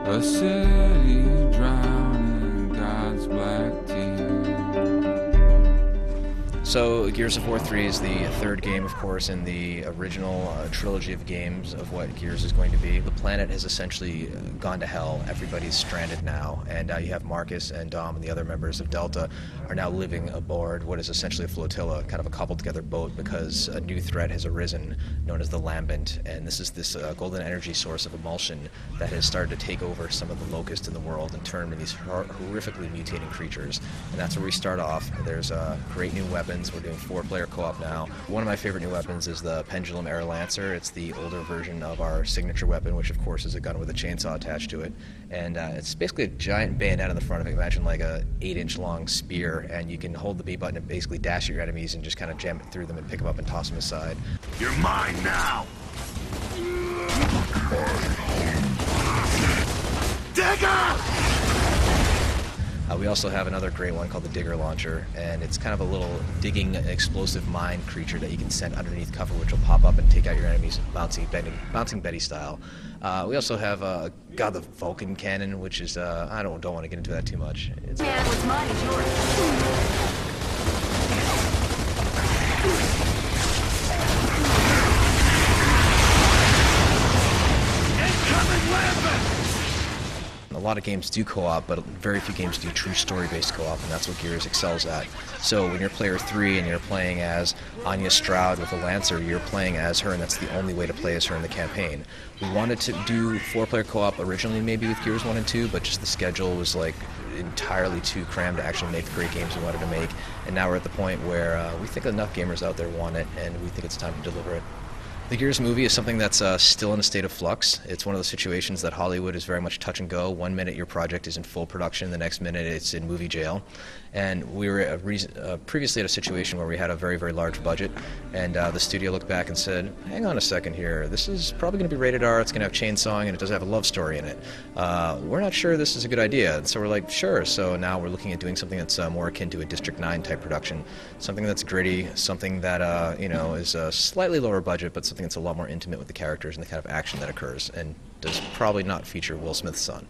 A city drowning in God's black tea. So Gears of War 3 is the third game, of course, in the original trilogy of games of what Gears is going to be. The planet has essentially gone to hell. Everybody's stranded now, and you have Marcus and Dom and the other members of Delta are now living aboard what is essentially a flotilla, kind of a cobbled-together boat, because a new threat has arisen known as the Lambent, and this is this golden energy source of emulsion that has started to take over some of the locusts in the world and turn them into these horrifically mutating creatures. And that's where we start off. There's great new weapons. We're doing 4-player co-op now. One of my favorite new weapons is the Pendulum Air Lancer. It's the older version of our signature weapon, which of course is a gun with a chainsaw attached to it. And it's basically a giant bayonet on the front of it. Imagine like a 8-inch long spear, and you can hold the B button and basically dash at your enemies and just kind of jam it through them and pick them up and toss them aside. You're mine now! Digger! We also have another great one called the Digger Launcher, and it's kind of a little digging explosive mine creature that you can send underneath cover, which will pop up and take out your enemies bouncing Betty style. We also have the Vulcan cannon, which is I don't want to get into that too much. Yeah, what's mine is yours. Incoming Lambent! A lot of games do co-op, but very few games do true story-based co-op, and that's what Gears excels at. So when you're player 3 and you're playing as Anya Stroud with a Lancer, you're playing as her, and that's the only way to play as her in the campaign. We wanted to do 4-player co-op originally maybe with Gears 1 and 2, but just the schedule was like entirely too crammed to actually make the great games we wanted to make, and now we're at the point where we think enough gamers out there want it, and we think it's time to deliver it. The Gears movie is something that's still in a state of flux. It's one of those situations that Hollywood is very much touch and go. One minute your project is in full production, the next minute it's in movie jail. And we were previously at a situation where we had a very, very large budget, and the studio looked back and said, hang on a second here, this is probably going to be rated R, it's going to have chainsawing, and it doesn't have a love story in it. We're not sure this is a good idea. And so we're like, sure. So now we're looking at doing something that's more akin to a District 9 type production, something that's gritty, something that is a slightly lower budget, but something that's a lot more intimate with the characters and the kind of action that occurs, and does probably not feature Will Smith's son.